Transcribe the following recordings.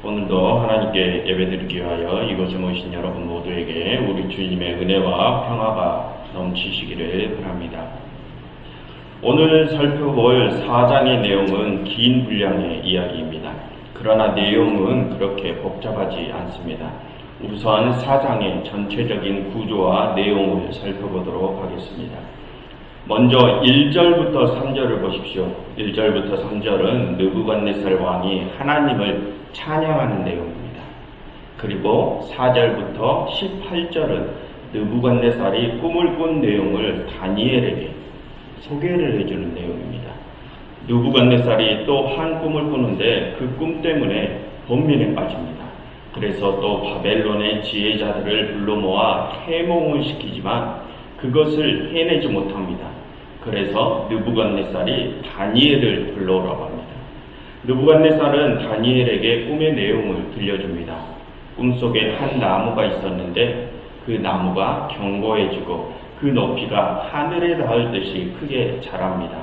오늘도 하나님께 예배드리기 위하여 이곳에 모이신 여러분 모두에게 우리 주님의 은혜와 평화가 넘치시기를 바랍니다. 오늘 살펴볼 4장의 내용은 긴 분량의 이야기입니다. 그러나 내용은 그렇게 복잡하지 않습니다. 우선 4장의 전체적인 구조와 내용을 살펴보도록 하겠습니다. 먼저 1절부터 3절을 보십시오. 1절부터 3절은 느부갓네살 왕이 하나님을 찬양하는 내용입니다. 그리고 4절부터 18절은 느부갓네살이 꿈을 꾼 내용을 다니엘에게 소개를 해주는 내용입니다. 느부갓네살이 또 한 꿈을 꾸는데 그 꿈 때문에 번민에 빠집니다. 그래서 또 바벨론의 지혜자들을 불러 모아 해몽을 시키지만 그것을 해내지 못합니다. 그래서 느부갓네살이 다니엘을 불러오라고 합니다. 느부갓네살은 다니엘에게 꿈의 내용을 들려줍니다. 꿈속에 한 나무가 있었는데 그 나무가 견고해지고 그 높이가 하늘에 닿을 듯이 크게 자랍니다.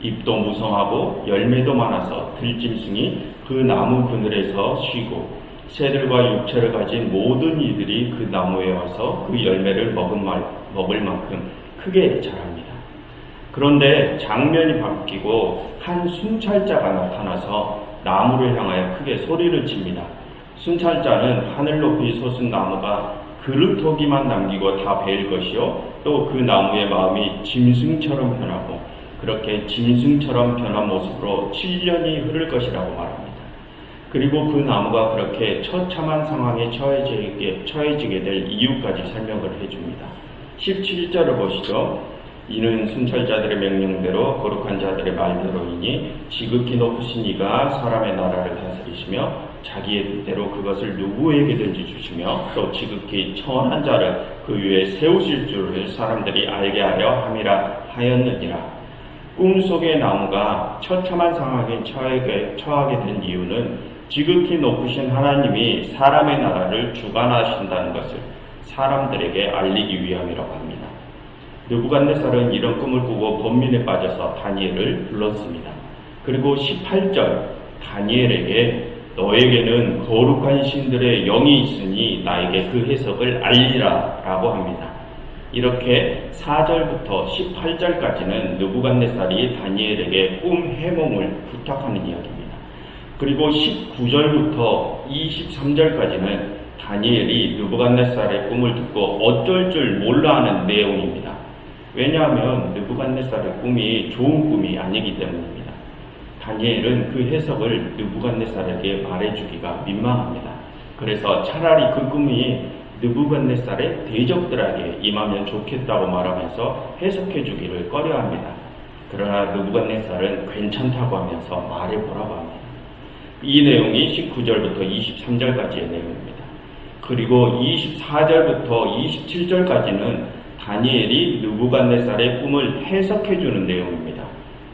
잎도 무성하고 열매도 많아서 들짐승이 그 나무 그늘에서 쉬고 새들과 육체를 가진 모든 이들이 그 나무에 와서 그 열매를 먹을 만큼 크게 자랍니다. 그런데 장면이 바뀌고 한 순찰자가 나타나서 나무를 향하여 크게 소리를 칩니다. 순찰자는 하늘 높이 솟은 나무가 그루터기만 남기고 다 베일 것이요 또 그 나무의 마음이 짐승처럼 변하고 그렇게 짐승처럼 변한 모습으로 7년이 흐를 것이라고 말합니다. 그리고 그 나무가 그렇게 처참한 상황에 처해지게 될 이유까지 설명을 해줍니다. 17절을 보시죠. 이는 순찰자들의 명령대로 거룩한 자들의 말대로이니 지극히 높으신 이가 사람의 나라를 다스리시며 자기의 뜻대로 그것을 누구에게든지 주시며 또 지극히 천한 자를 그 위에 세우실 줄을 사람들이 알게 하려 함이라 하였느니라. 꿈속의 나무가 처참한 상황에 처하게 된 이유는 지극히 높으신 하나님이 사람의 나라를 주관하신다는 것을 사람들에게 알리기 위함이라고 합니다. 느부갓네살은 이런 꿈을 꾸고 번민에 빠져서 다니엘을 불렀습니다. 그리고 18절 다니엘에게 너에게는 거룩한 신들의 영이 있으니 나에게 그 해석을 알리라 라고 합니다. 이렇게 4절부터 18절까지는 느부갓네살이 다니엘에게 꿈 해몽을 부탁하는 이야기입니다. 그리고 19절부터 23절까지는 다니엘이 느부갓네살의 꿈을 듣고 어쩔 줄 몰라 하는 내용입니다. 왜냐하면 느부갓네살의 꿈이 좋은 꿈이 아니기 때문입니다. 다니엘은 그 해석을 느부갓네살에게 말해주기가 민망합니다. 그래서 차라리 그 꿈이 느부갓네살의 대적들에게 임하면 좋겠다고 말하면서 해석해주기를 꺼려합니다. 그러나 느부갓네살은 괜찮다고 하면서 말해보라고 합니다. 이 내용이 19절부터 23절까지의 내용입니다. 그리고 24절부터 27절까지는 다니엘이 느부갓네살의 꿈을 해석해주는 내용입니다.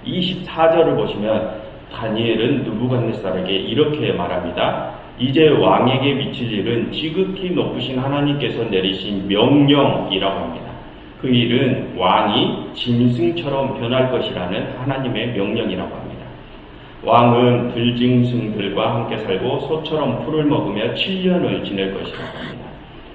24절을 보시면 다니엘은 느부갓네살에게 이렇게 말합니다. 이제 왕에게 미칠 일은 지극히 높으신 하나님께서 내리신 명령이라고 합니다. 그 일은 왕이 짐승처럼 변할 것이라는 하나님의 명령이라고 합니다. 왕은 들짐승들과 함께 살고 소처럼 풀을 먹으며 7년을 지낼 것이라고 합니다.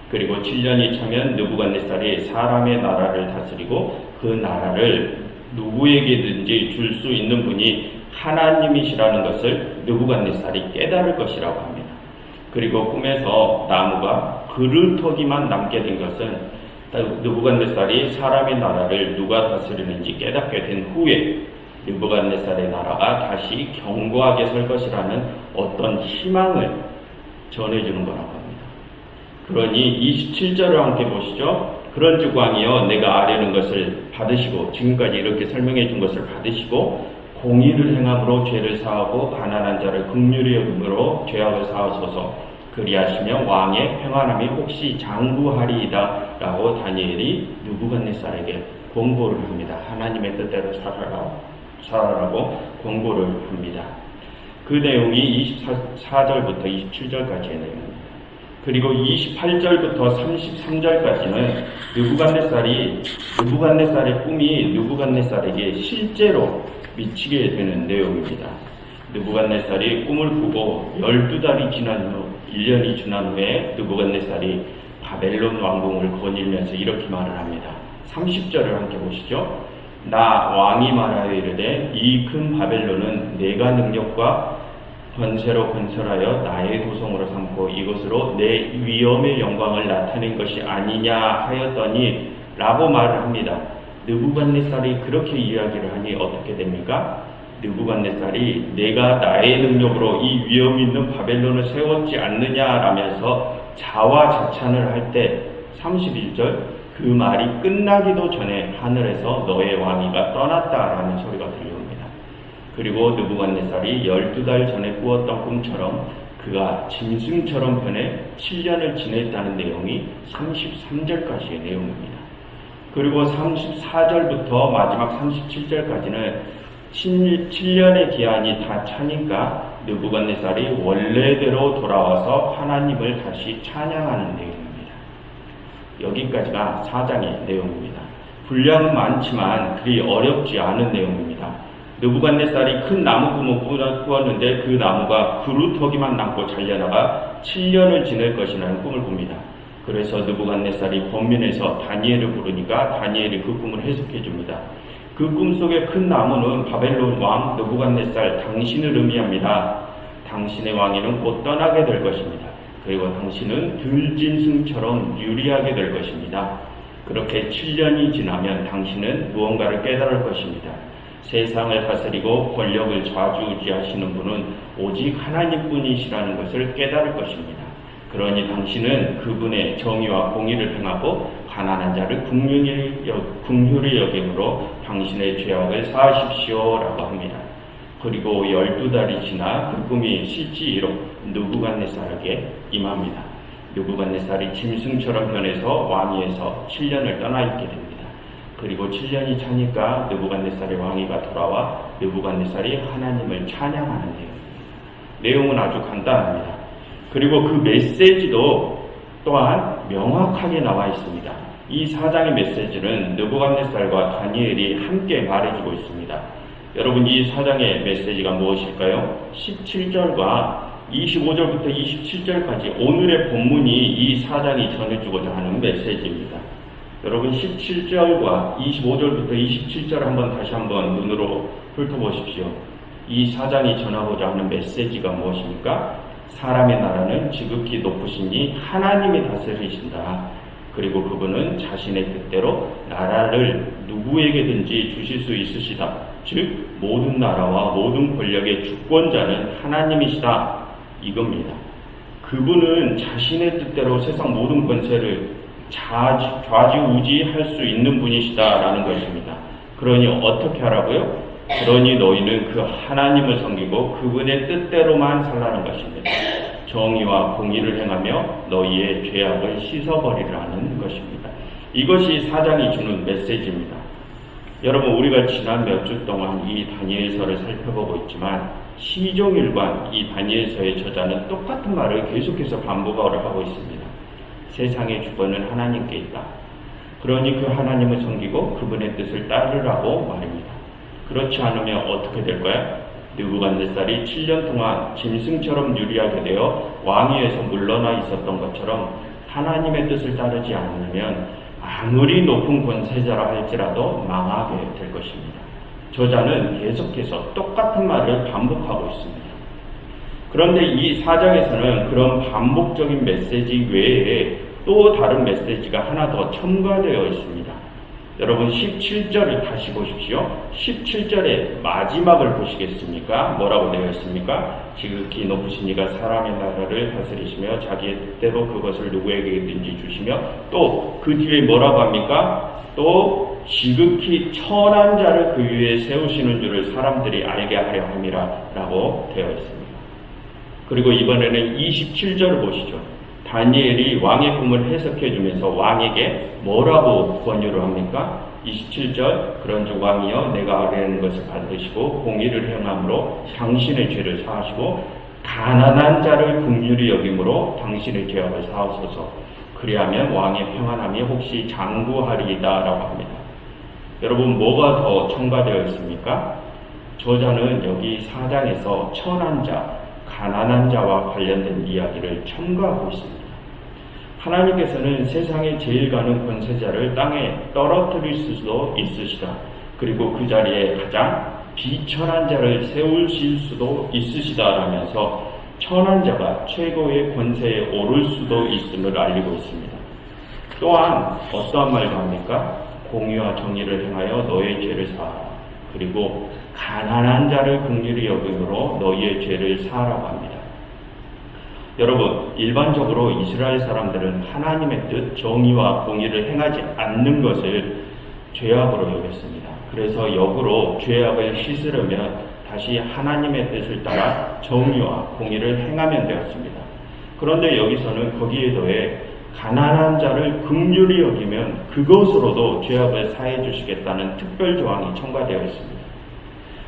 그리고 7년이 차면 느부갓네살이 사람의 나라를 다스리고 그 나라를 누구에게든지 줄 수 있는 분이 하나님이시라는 것을 느부갓네살이 깨달을 것이라고 합니다. 그리고 꿈에서 나무가 그루터기만 남게 된 것은 느부갓네살이 사람의 나라를 누가 다스리는지 깨닫게 된 후에 느부갓네살의 나라가 다시 견고하게 설 것이라는 어떤 희망을 전해주는 거라고 합니다. 그러니 27절을 함께 보시죠. 그런즉 왕이여 내가 아뢰는 것을 받으시고 지금까지 이렇게 설명해 준 것을 받으시고 공의를 행함으로 죄를 사하고 가난한 자를 긍휼히 여김으로 죄악을 사하소서. 그리하시면 왕의 평안함이 혹시 장구하리이다 라고 다니엘이 느부갓네살에게 권고를 합니다. 하나님의 뜻대로 살아라고 권고를 합니다. 그 내용이 24절부터 27절까지의 내용입니다. 그리고 28절부터 33절까지는 느부갓네살의 꿈이 느부갓네살에게 실제로 미치게 되는 내용입니다. 느부갓네살이 꿈을 꾸고 12달이 지난 후 1년이 지난 후에 느부갓네살이 바벨론 왕궁을 거닐면서 이렇게 말을 합니다. 30절을 함께 보시죠. 나 왕이 말하여 이르되 이 큰 바벨론은 내가 능력과 권세로 건설하여 나의 도성으로 삼고 이것으로 내 위엄의 영광을 나타낸 것이 아니냐 하였더니 라고 말을 합니다. 느부갓네살이 그렇게 이야기를 하니 어떻게 됩니까? 느부갓네살이 내가 나의 능력으로 이 위엄 있는 바벨론을 세웠지 않느냐라면서 자화자찬을 할 때 31절 그 말이 끝나기도 전에 하늘에서 너의 왕위가 떠났다라는 소리가 들려옵니다. 그리고 느부갓네살이 12달 전에 꾸었던 꿈처럼 그가 짐승처럼 변해 7년을 지냈다는 내용이 33절까지의 내용입니다. 그리고 34절부터 마지막 37절까지는 7년의 기한이 다 차니까 느부갓네살이 원래대로 돌아와서 하나님을 다시 찬양하는 내용입니다. 여기까지가 4장의 내용입니다. 분량은 많지만 그리 어렵지 않은 내용입니다. 느부갓네살이 큰 나무 꿈을 꾸었는데 그 나무가 그루터기만 남고 잘려나가 7년을 지낼 것이라는 꿈을 꿉니다. 그래서 느부갓네살이 번민해서 다니엘을 부르니까 다니엘이 그 꿈을 해석해 줍니다. 그 꿈속의 큰 나무는 바벨론 왕 느부갓네살 당신을 의미합니다. 당신의 왕위는 곧 떠나게 될 것입니다. 그리고 당신은 들짐승처럼 유리하게 될 것입니다. 그렇게 7년이 지나면 당신은 무언가를 깨달을 것입니다. 세상을 다스리고 권력을 좌지우지하시는 분은 오직 하나님뿐이시라는 것을 깨달을 것입니다. 그러니 당신은 그분의 정의와 공의를 행하고 가난한 자를 긍휼히 여김으로 당신의 죄악을 사하십시오라고 합니다. 그리고 12달이 지나 그 꿈이 실제로 느부갓네살에게 임합니다. 느부갓네살이 짐승처럼 변해서 왕위에서 7년을 떠나 있게 됩니다. 그리고 7년이 차니까 느부갓네살의 왕위가 돌아와 느부갓네살이 하나님을 찬양하는 내용은 아주 간단합니다. 그리고 그 메시지도 또한 명확하게 나와 있습니다. 이 4장의 메시지는 느부갓네살과 다니엘이 함께 말해주고 있습니다. 여러분, 이 4장의 메시지가 무엇일까요? 17절과 25절부터 27절까지 오늘의 본문이 이 4장이 전해주고자 하는 메시지입니다. 여러분, 17절과 25절부터 27절 다시 한번 눈으로 훑어보십시오. 이 4장이 전하고자 하는 메시지가 무엇입니까? 사람의 나라는 지극히 높으시니 하나님이 다스리신다. 그리고 그분은 자신의 뜻대로 나라를 누구에게든지 주실 수 있으시다. 즉 모든 나라와 모든 권력의 주권자는 하나님이시다. 이겁니다. 그분은 자신의 뜻대로 세상 모든 권세를 좌지우지할 수 있는 분이시다라는 것입니다. 그러니 어떻게 하라고요? 그러니 너희는 그 하나님을 섬기고 그분의 뜻대로만 살라는 것입니다. 정의와 공의를 행하며 너희의 죄악을 씻어버리라는 것입니다. 이것이 4장이 주는 메시지입니다. 여러분, 우리가 지난 몇 주 동안 이 다니엘서를 살펴보고 있지만 시종일관 이 다니엘서의 저자는 똑같은 말을 계속해서 반복을 하고 있습니다. 세상의 주권은 하나님께 있다. 그러니 그 하나님을 섬기고 그분의 뜻을 따르라고 말입니다. 그렇지 않으면 어떻게 될까요? 느부갓네살이 7년 동안 짐승처럼 유리하게 되어 왕위에서 물러나 있었던 것처럼 하나님의 뜻을 따르지 않으면 아무리 높은 권세자라 할지라도 망하게 될 것입니다. 저자는 계속해서 똑같은 말을 반복하고 있습니다. 그런데 이 4장에서는 그런 반복적인 메시지 외에 또 다른 메시지가 하나 더 첨가되어 있습니다. 여러분, 17절을 다시 보십시오. 17절의 마지막을 보시겠습니까? 뭐라고 되어 있습니까? 지극히 높으신 이가 사람의 나라를 다스리시며 자기의 뜻대로 그것을 누구에게든지 주시며 또 그 뒤에 뭐라고 합니까? 또 지극히 천한 자를 그 위에 세우시는 줄을 사람들이 알게 하려 함이라 라고 되어 있습니다. 그리고 이번에는 27절을 보시죠. 다니엘이 왕의 꿈을 해석해 주면서 왕에게 뭐라고 권유를 합니까? 27절 그런즉 왕이여 내가 아뢰는 것을 받으시고 공의를 행함으로 당신의 죄를 사하시고 가난한 자를 긍휼히 여김으로 당신의 죄악을 사하소서. 그리하면 왕의 평안함이 혹시 장구하리이다 라고 합니다. 여러분, 뭐가 더 첨가되어 있습니까? 저자는 여기 4장에서 천한 자, 가난한 자와 관련된 이야기를 첨가하고 있습니다. 하나님께서는 세상에 제일 가는 권세자를 땅에 떨어뜨릴 수도 있으시다. 그리고 그 자리에 가장 비천한 자를 세우실 수도 있으시다라면서 천한 자가 최고의 권세에 오를 수도 있음을 알리고 있습니다. 또한 어떠한 말도 합니까? 공의와 정의를 행하여 너의 죄를 사하라. 그리고 가난한 자를 긍휼히 여김으로 너희의 죄를 사하라고 합니다. 여러분, 일반적으로 이스라엘 사람들은 하나님의 뜻, 정의와 공의를 행하지 않는 것을 죄악으로 여겼습니다. 그래서 역으로 죄악을 씻으려면 다시 하나님의 뜻을 따라 정의와 공의를 행하면 되었습니다. 그런데 여기서는 거기에 더해 가난한 자를 긍휼히 여기면 그것으로도 죄악을 사해 주시겠다는 특별 조항이 첨가되어 있습니다.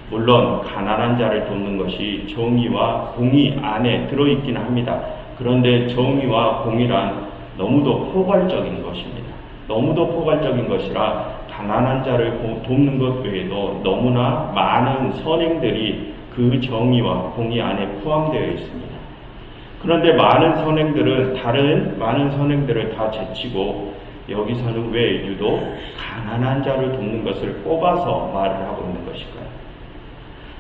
물론 가난한 자를 돕는 것이 정의와 공의 안에 들어있긴 합니다. 그런데 정의와 공의란 너무도 포괄적인 것입니다. 너무도 포괄적인 것이라 가난한 자를 돕는 것 외에도 너무나 많은 선행들이 그 정의와 공의 안에 포함되어 있습니다. 그런데 다른 많은 선행들을 다 제치고 여기서는 왜 유독 가난한 자를 돕는 것을 뽑아서 말을 하고 있는 것일까요?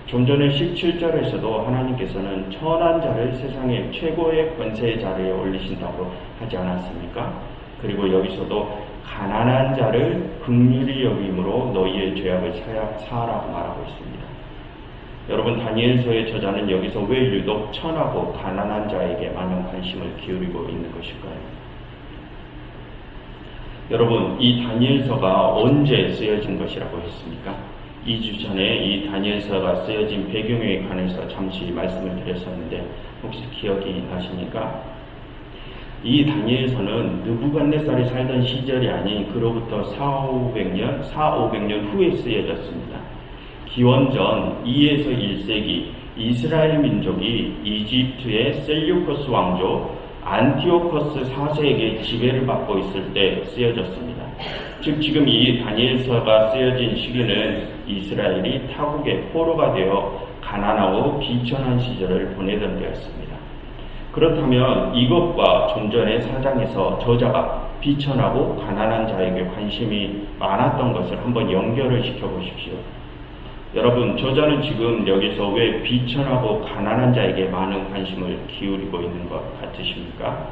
좀 전에 17절에서도 하나님께서는 천한 자를 세상의 최고의 권세의 자리에 올리신다고 하지 않았습니까? 그리고 여기서도 가난한 자를 긍휼히 여김으로 너희의 죄악을 사하라고 말하고 있습니다. 여러분, 다니엘서의 저자는 여기서 왜 유독 천하고 가난한 자에게 많은 관심을 기울이고 있는 것일까요? 여러분, 이 다니엘서가 언제 쓰여진 것이라고 했습니까? 2주 전에 이 다니엘서가 쓰여진 배경에 관해서 잠시 말씀을 드렸었는데 혹시 기억이 나십니까? 이 다니엘서는 느부갓네살이 살던 시절이 아닌 그로부터 400~500년 후에 쓰여졌습니다. 기원전 2에서 1세기 이스라엘 민족이 이집트의 셀류커스 왕조 안티오커스 4세에게 지배를 받고 있을 때 쓰여졌습니다. 즉 지금 이 다니엘서가 쓰여진 시기는 이스라엘이 타국의 포로가 되어 가난하고 비천한 시절을 보내던 때였습니다. 그렇다면 이것과 좀 전의 4장에서 저자가 비천하고 가난한 자에게 관심이 많았던 것을 한번 연결을 시켜보십시오. 여러분, 저자는 지금 여기서 왜 비천하고 가난한 자에게 많은 관심을 기울이고 있는 것 같으십니까?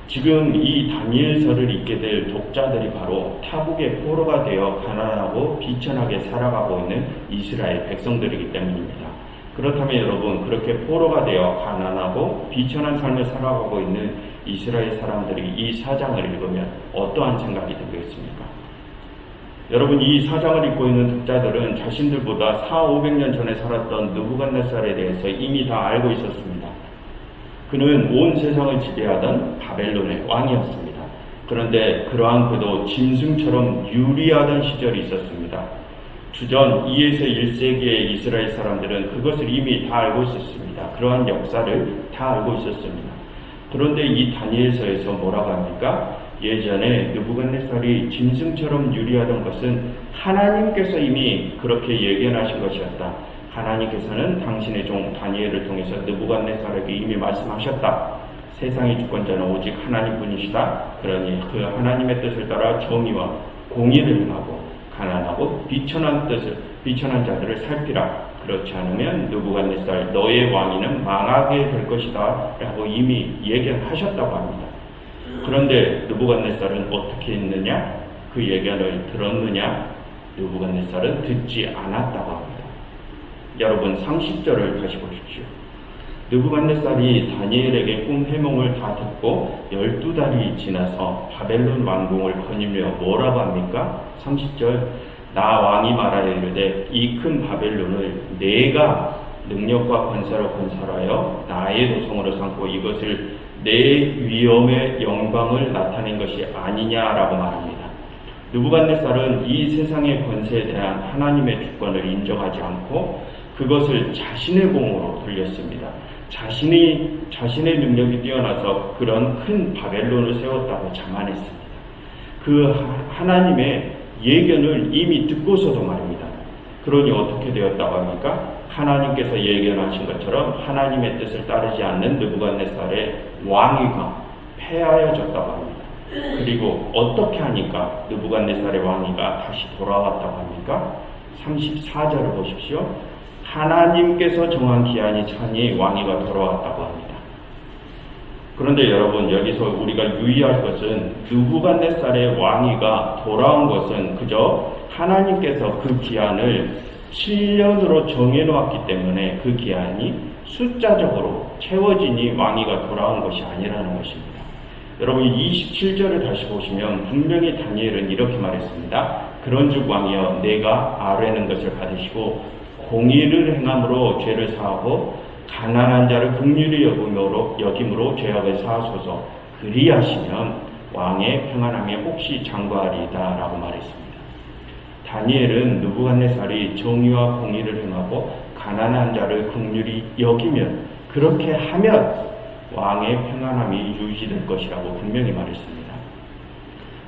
지금 이 다니엘서를 읽게 될 독자들이 바로 타국의 포로가 되어 가난하고 비천하게 살아가고 있는 이스라엘 백성들이기 때문입니다. 그렇다면 여러분, 그렇게 포로가 되어 가난하고 비천한 삶을 살아가고 있는 이스라엘 사람들이 이 4장을 읽으면 어떠한 생각이 들겠습니까? 여러분, 이 4장을 읽고 있는 독자들은 자신들보다 400~500년 전에 살았던 느부갓네살에 대해서 이미 다 알고 있었습니다. 그는 온 세상을 지배하던 바벨론의 왕이었습니다. 그런데 그러한 그도 짐승처럼 유리하던 시절이 있었습니다. 주전 2에서 1세기의 이스라엘 사람들은 그것을 이미 다 알고 있었습니다. 그러한 역사를 다 알고 있었습니다. 그런데 이 다니엘서에서 뭐라고 합니까? 예전에 느부갓네살이 짐승처럼 유리하던 것은 하나님께서 이미 그렇게 예견하신 것이었다. 하나님께서는 당신의 종 다니엘을 통해서 느부갓네살에게 이미 말씀하셨다. 세상의 주권자는 오직 하나님뿐이시다. 그러니 그 하나님의 뜻을 따라 정의와 공의를 행하고 가난하고 비천한 자들을 살피라. 그렇지 않으면 느부갓네살 너의 왕위는 망하게 될 것이다 라고 이미 예견하셨다고 합니다. 그런데 느부갓네살은 어떻게 했느냐? 그 예견을 들었느냐? 느부갓네살은 듣지 않았다고 합니다. 여러분, 30절을 다시 보십시오. 느부갓네살이 다니엘에게 꿈 해몽을 다 듣고 12달이 지나서 바벨론 왕궁을 거닐며 뭐라고 합니까? 30절, 나 왕이 말하여 이르되 이 큰 바벨론을 내가 능력과 권세로 건설하여 나의 도성으로 삼고 이것을 내 위엄의 영광을 나타낸 것이 아니냐라고 말합니다. 느부갓네살은 이 세상의 권세에 대한 하나님의 주권을 인정하지 않고 그것을 자신의 공으로 돌렸습니다. 자신의 능력이 뛰어나서 그런 큰 바벨론을 세웠다고 자만했습니다. 그 하나님의 예견을 이미 듣고서도 말입니다. 그러니 어떻게 되었다고 합니까? 하나님께서 예견하신 것처럼 하나님의 뜻을 따르지 않는 느부갓네살의 왕위가 폐하여졌다고 합니다. 그리고 어떻게 하니까 느부갓네살의 왕위가 다시 돌아왔다고 합니까? 34절을 보십시오. 하나님께서 정한 기한이 차니 왕위가 돌아왔다고 합니다. 그런데 여러분, 여기서 우리가 유의할 것은 느부갓네살의 왕위가 돌아온 것은 그저 하나님께서 그 기한을 7년으로 정해놓았기 때문에 그 기한이 숫자적으로 채워지니 왕위가 돌아온 것이 아니라는 것입니다. 여러분, 27절을 다시 보시면 분명히 다니엘은 이렇게 말했습니다. 그런즉 왕이여, 내가 아뢰는 것을 받으시고 공의를 행함으로 죄를 사하고 가난한 자를 긍휼히 여김으로 죄악을 사하소서. 그리하시면 왕의 평안함이 혹시 장구하리이다 라고 말했습니다. 다니엘은 느부갓네살이 정의와 공의를 행하고 가난한 자를 긍휼히 여기면, 그렇게 하면 왕의 평안함이 유지될 것이라고 분명히 말했습니다.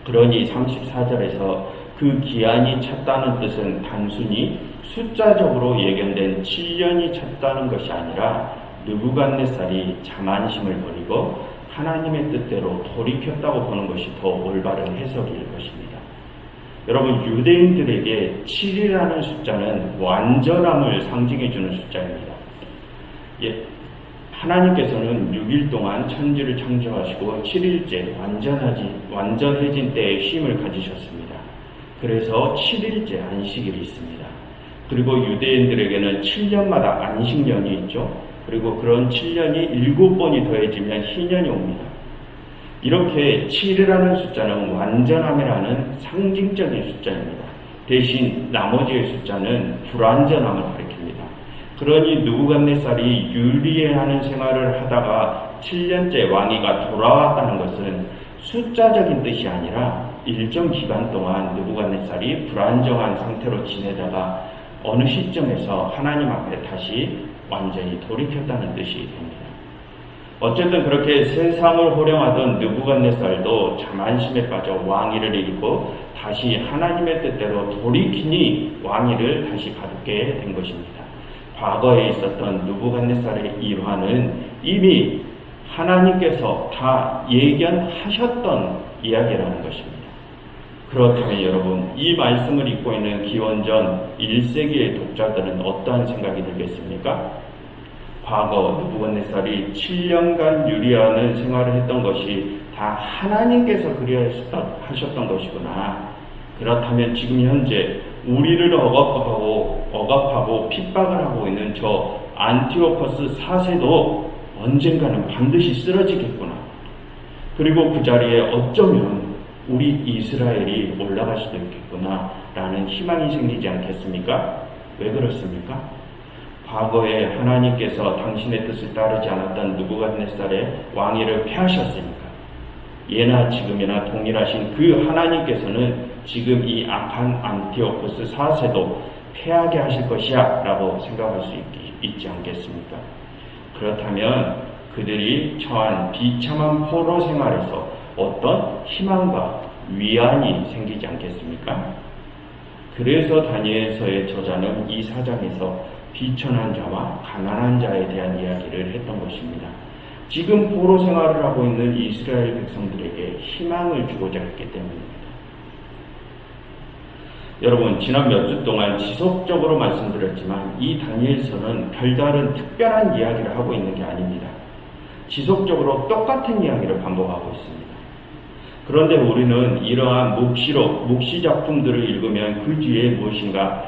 그러니 34절에서 그 기한이 찼다는 뜻은 단순히 숫자적으로 예견된 7년이 찼다는 것이 아니라 느부갓네살이 자만심을 버리고 하나님의 뜻대로 돌이켰다고 보는 것이 더 올바른 해석일 것입니다. 여러분, 유대인들에게 7이라는 숫자는 완전함을 상징해주는 숫자입니다. 하나님께서는 6일 동안 천지를 창조하시고 7일째 완전해진 때에 쉼을 가지셨습니다. 그래서 7일째 안식일이 있습니다. 그리고 유대인들에게는 7년마다 안식년이 있죠. 그리고 그런 7년이 7번이 더해지면 희년이 옵니다. 이렇게 7이라는 숫자는 완전함이라는 상징적인 숫자입니다. 대신 나머지의 숫자는 불완전함을 가리킵니다. 그러니 느부갓네살이 유리해하는 생활을 하다가 7년째 왕위가 돌아왔다는 것은 숫자적인 뜻이 아니라 일정 기간 동안 느부갓네살이 불안정한 상태로 지내다가 어느 시점에서 하나님 앞에 다시 완전히 돌이켰다는 뜻이 됩니다. 어쨌든 그렇게 세상을 호령하던 느부갓네살도 자만심에 빠져 왕위를 잃고 다시 하나님의 뜻대로 돌이키니 왕위를 다시 받게 된 것입니다. 과거에 있었던 느부갓네살의 일화는 이미 하나님께서 다 예견하셨던 이야기라는 것입니다. 그렇다면 여러분, 이 말씀을 읽고 있는 기원전 1세기의 독자들은 어떠한 생각이 들겠습니까? 과거 느부갓네살이 7년간 유리하는 생활을 했던 것이 다 하나님께서 그리하셨던 것이구나. 그렇다면 지금 현재 우리를 억압하고 핍박을 하고 있는 저 안티오코스 4세도 언젠가는 반드시 쓰러지겠구나. 그리고 그 자리에 어쩌면 우리 이스라엘이 올라갈 수도 있겠구나 라는 희망이 생기지 않겠습니까? 왜 그렇습니까? 과거에 하나님께서 당신의 뜻을 따르지 않았던 느부갓네살의 왕위를 폐하셨으니까 예나 지금이나 동일하신 그 하나님께서는 지금 이 악한 안티오코스 4세도 폐하게 하실 것이야 라고 생각할 수 있지 않겠습니까? 그렇다면 그들이 처한 비참한 포로 생활에서 어떤 희망과 위안이 생기지 않겠습니까? 그래서 다니엘서의 저자는 이 사장에서 비천한 자와 가난한 자에 대한 이야기를 했던 것입니다. 지금 포로 생활을 하고 있는 이스라엘 백성들에게 희망을 주고자 했기 때문입니다. 여러분, 지난 몇 주 동안 지속적으로 말씀드렸지만 이 다니엘서는 별다른 특별한 이야기를 하고 있는 게 아닙니다. 지속적으로 똑같은 이야기를 반복하고 있습니다. 그런데 우리는 이러한 묵시 작품들을 읽으면 그 뒤에 무엇인가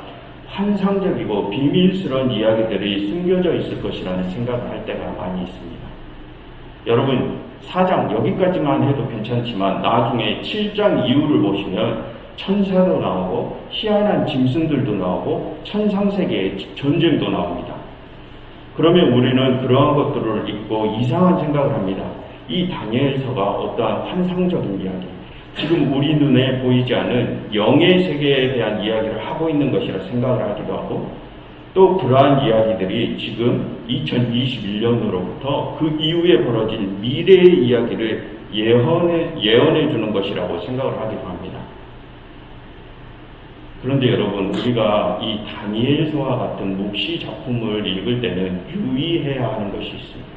환상적이고 비밀스러운 이야기들이 숨겨져 있을 것이라는 생각을 할 때가 많이 있습니다. 여러분, 4장 여기까지만 해도 괜찮지만 나중에 7장 이후를 보시면 천사도 나오고 희한한 짐승들도 나오고 천상세계의 전쟁도 나옵니다. 그러면 우리는 그러한 것들을 읽고 이상한 생각을 합니다. 이 다니엘서가 어떠한 환상적인 이야기, 지금 우리 눈에 보이지 않은 영의 세계에 대한 이야기를 하고 있는 것이라 생각을 하기도 하고, 또 그러한 이야기들이 지금 2021년으로부터 그 이후에 벌어질 미래의 이야기를 예언해 주는 것이라고 생각을 하기도 합니다. 그런데 여러분, 우리가 이 다니엘서와 같은 묵시 작품을 읽을 때는 유의해야 하는 것이 있습니다.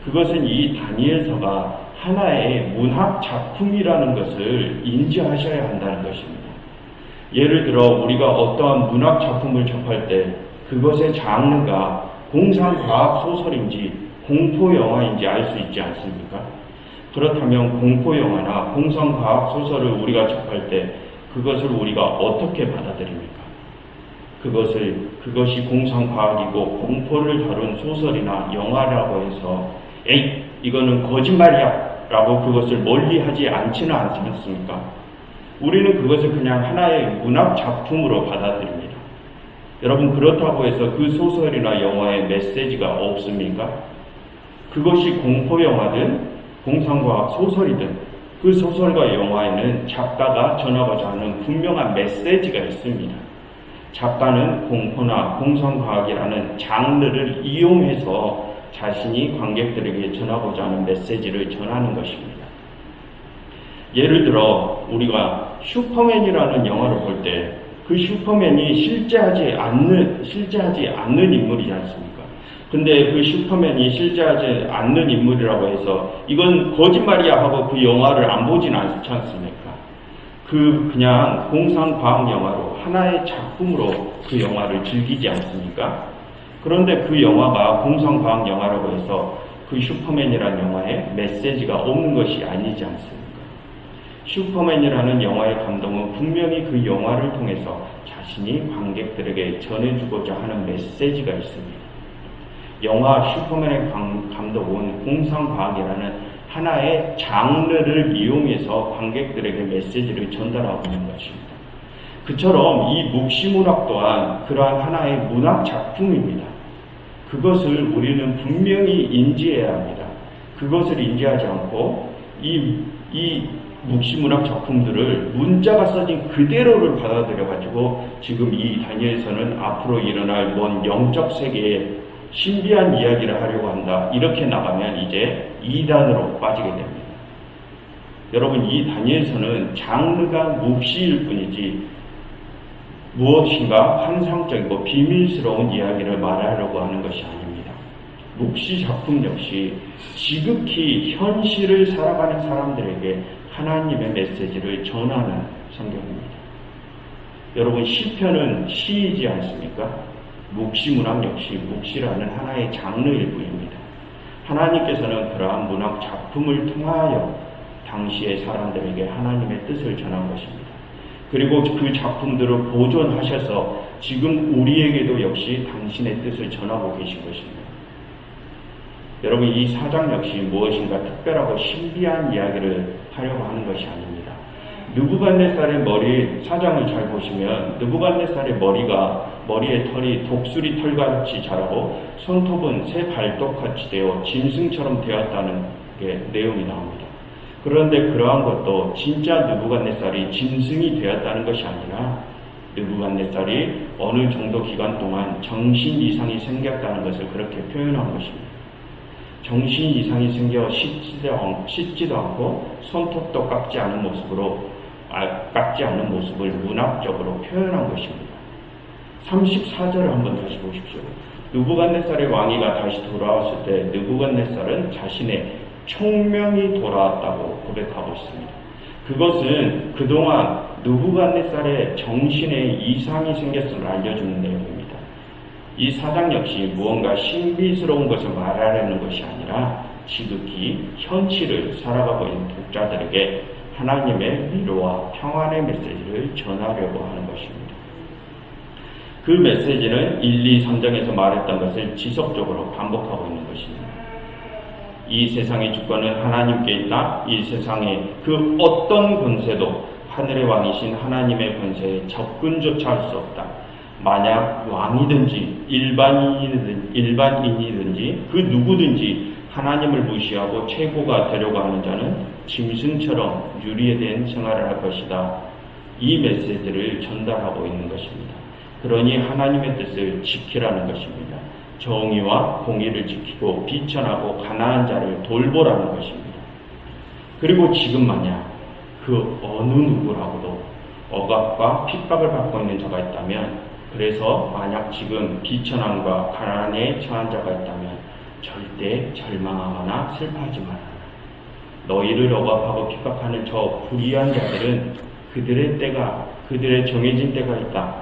그것은 이 다니엘서가 하나의 문학 작품이라는 것을 인지하셔야 한다는 것입니다. 예를 들어 우리가 어떠한 문학 작품을 접할 때 그것의 장르가 공상과학 소설인지 공포영화인지 알 수 있지 않습니까? 그렇다면 공포영화나 공상과학 소설을 우리가 접할 때 그것을 우리가 어떻게 받아들입니까? 그것이 공상과학이고 공포를 다룬 소설이나 영화라고 해서 에이, 이거는 거짓말이야 라고 그것을 멀리하지 않지는 않습니까? 우리는 그것을 그냥 하나의 문학 작품으로 받아들입니다. 여러분, 그렇다고 해서 그 소설이나 영화에 메시지가 없습니까? 그것이 공포영화든 공상과학 소설이든 그 소설과 영화에는 작가가 전하고자 하는 분명한 메시지가 있습니다. 작가는 공포나 공상과학이라는 장르를 이용해서 자신이 관객들에게 전하고자 하는 메시지를 전하는 것입니다. 예를 들어 우리가 슈퍼맨이라는 영화를 볼 때 그 슈퍼맨이 실제하지 않는 인물이지 않습니까? 근데 그 슈퍼맨이 실제하지 않는 인물이라고 해서 이건 거짓말이야 하고 그 영화를 안 보진 않지 않습니까? 그냥 공상과학 영화로 하나의 작품으로 그 영화를 즐기지 않습니까? 그런데 그 영화가 공상과학 영화라고 해서 그 슈퍼맨이라는 영화에 메시지가 없는 것이 아니지 않습니까? 슈퍼맨이라는 영화의 감동은 분명히 그 영화를 통해서 자신이 관객들에게 전해주고자 하는 메시지가 있습니다. 영화 슈퍼맨의 감독은 공상과학이라는 하나의 장르를 이용해서 관객들에게 메시지를 전달하고 있는 것입니다. 그처럼 이 묵시문학 또한 그러한 하나의 문학 작품입니다. 그것을 우리는 분명히 인지해야 합니다. 그것을 인지하지 않고 이 묵시문학 작품들을 문자가 써진 그대로를 받아들여가지고 지금 이 다니엘서는 앞으로 일어날 먼 영적 세계에 신비한 이야기를 하려고 한다. 이렇게 나가면 이제 이단으로 빠지게 됩니다. 여러분, 이 다니엘서는 장르가 묵시일 뿐이지 무엇인가 환상적이고 비밀스러운 이야기를 말하려고 하는 것이 아닙니다. 묵시 작품 역시 지극히 현실을 살아가는 사람들에게 하나님의 메시지를 전하는 성경입니다. 여러분, 시편은 시이지 않습니까? 묵시문학 역시 묵시라는 하나의 장르일 뿐입니다. 하나님께서는 그러한 문학 작품을 통하여 당시의 사람들에게 하나님의 뜻을 전한 것입니다. 그리고 그 작품들을 보존하셔서 지금 우리에게도 역시 당신의 뜻을 전하고 계신 것입니다. 여러분, 이 사장 역시 무엇인가 특별하고 신비한 이야기를 하려고 하는 것이 아닙니다. 느부갓네살의 머리, 사장을 잘 보시면 느부갓네살의 머리에 털이 독수리 털같이 자라고 손톱은 새 발톱같이 되어 짐승처럼 되었다는 게 내용이 나옵니다. 그런데 그러한 것도 진짜 느부갓네살이 짐승이 되었다는 것이 아니라 느부갓네살이 어느 정도 기간 동안 정신 이상이 생겼다는 것을 그렇게 표현한 것입니다. 정신 이상이 생겨 씻지도 않고 손톱도 깎지 않은 모습을 문학적으로 표현한 것입니다. 34절을 한번 다시 보십시오. 느부갓네살의 왕위가 다시 돌아왔을 때 느부갓네살은 자신의 총명이 돌아왔다고 고백하고 있습니다. 그것은 그동안 느부갓네살의 정신에 이상이 생겼음을 알려주는 내용입니다. 이 사장 역시 무언가 신비스러운 것을 말하려는 것이 아니라 지극히 현실을 살아가고 있는 독자들에게 하나님의 위로와 평안의 메시지를 전하려고 하는 것입니다. 그 메시지는 1, 2, 3장에서 말했던 것을 지속적으로 반복하고 있는 것입니다. 이 세상의 주권은 하나님께 있다. 이 세상의 그 어떤 권세도 하늘의 왕이신 하나님의 권세에 접근조차 할 수 없다. 만약 왕이든지 일반인이든지 그 누구든지 하나님을 무시하고 최고가 되려고 하는 자는 짐승처럼 유리에 생활을 할 것이다. 이 메시지를 전달하고 있는 것입니다. 그러니 하나님의 뜻을 지키라는 것입니다. 정의와 공의를 지키고 비천하고 가난한 자를 돌보라는 것입니다. 그리고 지금 만약 그 어느 누구라고도 억압과 핍박을 받고 있는 자가 있다면, 그래서 만약 지금 비천함과 가난에 처한 자가 있다면 절대 절망하거나 슬퍼하지 마라. 너희를 억압하고 핍박하는 저 불의한 자들은 그들의 정해진 때가 있다.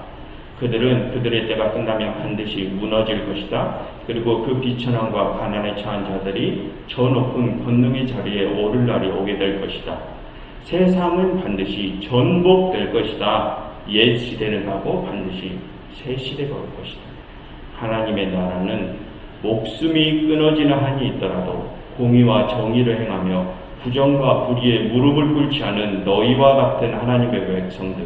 그들은 그들의 때가 끝나면 반드시 무너질 것이다. 그리고 그 비천함과 가난에 처한 자들이 저 높은 권능의 자리에 오를 날이 오게 될 것이다. 세상은 반드시 전복될 것이다. 옛 시대는 가고 반드시 새 시대가 올 것이다. 하나님의 나라는 목숨이 끊어지는 한이 있더라도 공의와 정의를 행하며 부정과 불의에 무릎을 꿇지 않은 너희와 같은 하나님의 백성들,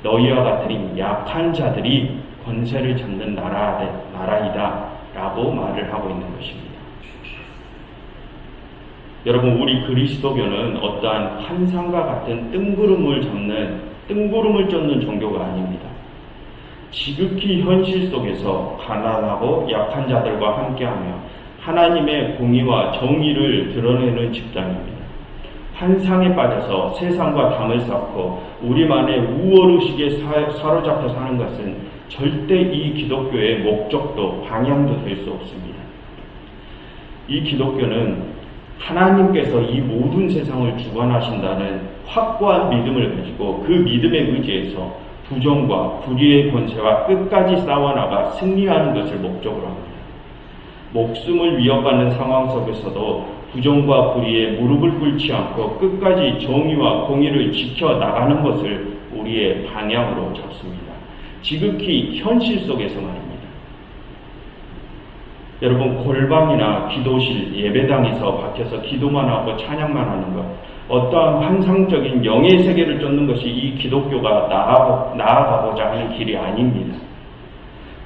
너희와 같은 약한 자들이 권세를 잡는 나라이다 라고 말을 하고 있는 것입니다. 여러분, 우리 그리스도교는 어떠한 환상과 같은 뜬구름을 쫓는 종교가 아닙니다. 지극히 현실 속에서 가난하고 약한 자들과 함께하며 하나님의 공의와 정의를 드러내는 집단입니다. 환상에 빠져서 세상과 담을 쌓고 우리만의 우월의식에 사로잡혀 사는 것은 절대 이 기독교의 목적도 방향도 될 수 없습니다. 이 기독교는 하나님께서 이 모든 세상을 주관하신다는 확고한 믿음을 가지고 그 믿음에 의지해서 부정과 불의의 권세와 끝까지 싸워나가 승리하는 것을 목적으로 합니다. 목숨을 위협받는 상황 속에서도 부정과 불의에 무릎을 꿇지 않고 끝까지 정의와 공의를 지켜나가는 것을 우리의 방향으로 잡습니다. 지극히 현실 속에서 말입니다. 여러분, 골방이나 기도실, 예배당에서 밖에서 기도만 하고 찬양만 하는 것, 어떠한 환상적인 영의 세계를 쫓는 것이 이 기독교가 나아가고자 하는 길이 아닙니다.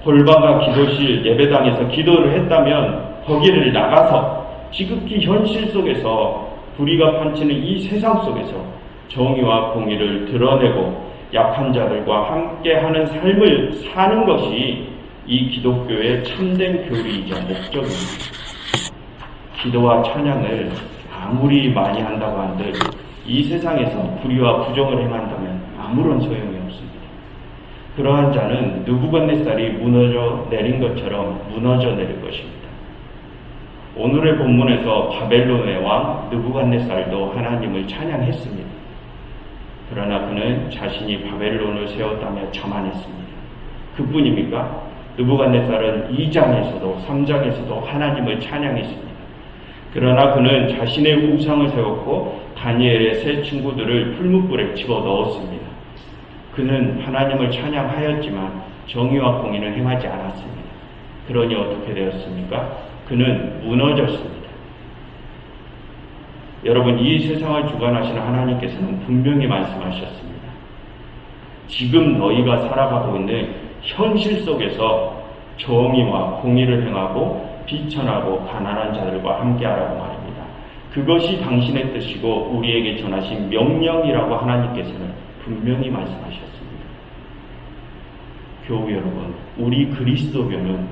골방과 기도실, 예배당에서 기도를 했다면 거기를 나가서 지극히 현실 속에서 불의가 판치는 이 세상 속에서 정의와 공의를 드러내고 약한 자들과 함께하는 삶을 사는 것이 이 기독교의 참된 교리이자 목적입니다. 기도와 찬양을 아무리 많이 한다고 한들 이 세상에서 불의와 부정을 행한다면 아무런 소용이 없습니다. 그러한 자는 느부갓네살이 무너져 내린 것처럼 무너져 내릴 것입니다. 오늘의 본문에서 바벨론의 왕 느부갓네살도 하나님을 찬양했습니다. 그러나 그는 자신이 바벨론을 세웠다며 자만했습니다. 그뿐입니까? 느부갓네살은 2장에서도 3장에서도 하나님을 찬양했습니다. 그러나 그는 자신의 우상을 세웠고 다니엘의 세 친구들을 풀무불에 집어넣었습니다. 그는 하나님을 찬양하였지만 정의와 공의는 행하지 않았습니다. 그러니 어떻게 되었습니까? 그는 무너졌습니다. 여러분, 이 세상을 주관하시는 하나님께서는 분명히 말씀하셨습니다. 지금 너희가 살아가고 있는 현실 속에서 정의와 공의를 행하고 비천하고 가난한 자들과 함께하라고 말입니다. 그것이 당신의 뜻이고 우리에게 전하신 명령이라고 하나님께서는 분명히 말씀하셨습니다. 교우 여러분, 우리 그리스도교는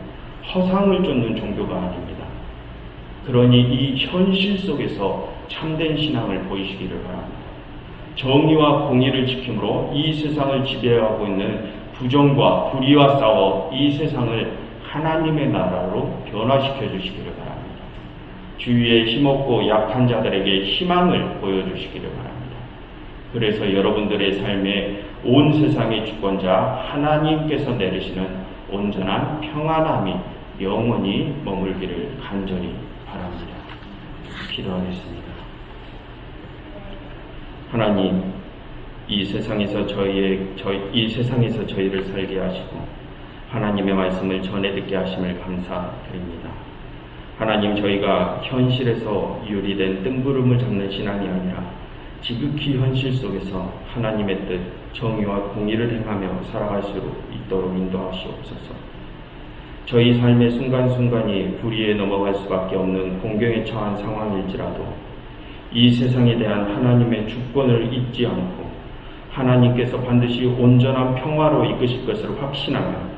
허상을 쫓는 종교가 아닙니다. 그러니 이 현실 속에서 참된 신앙을 보이시기를 바랍니다. 정의와 공의를 지킴으로 이 세상을 지배하고 있는 부정과 불의와 싸워 이 세상을 하나님의 나라로 변화시켜 주시기를 바랍니다. 주위에 힘없고 약한 자들에게 희망을 보여주시기를 바랍니다. 그래서 여러분들의 삶에 온 세상의 주권자 하나님께서 내리시는 온전한 평안함이 영원히 머물기를 간절히 바랍니다. 기도하겠습니다. 하나님, 이 세상에서 저희를 살게 하시고 하나님의 말씀을 전해 듣게 하심을 감사드립니다. 하나님, 저희가 현실에서 유리된 뜬구름을 잡는 신앙이 아니라 지극히 현실 속에서 하나님의 뜻, 정의와 공의를 행하며 살아갈 수 있도록 인도하시옵소서. 저희 삶의 순간순간이 불의에 넘어갈 수밖에 없는 공경에 처한 상황일지라도 이 세상에 대한 하나님의 주권을 잊지 않고 하나님께서 반드시 온전한 평화로 이끄실 것을 확신하며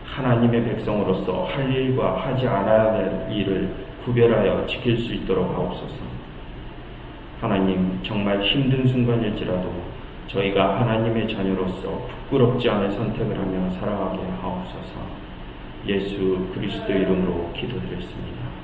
하나님의 백성으로서 할 일과 하지 않아야 할 일을 구별하여 지킬 수 있도록 하옵소서. 하나님, 정말 힘든 순간일지라도 저희가 하나님의 자녀로서 부끄럽지 않은 선택을 하며 살아가게 하옵소서. 예수 그리스도 이름으로 기도드렸습니다.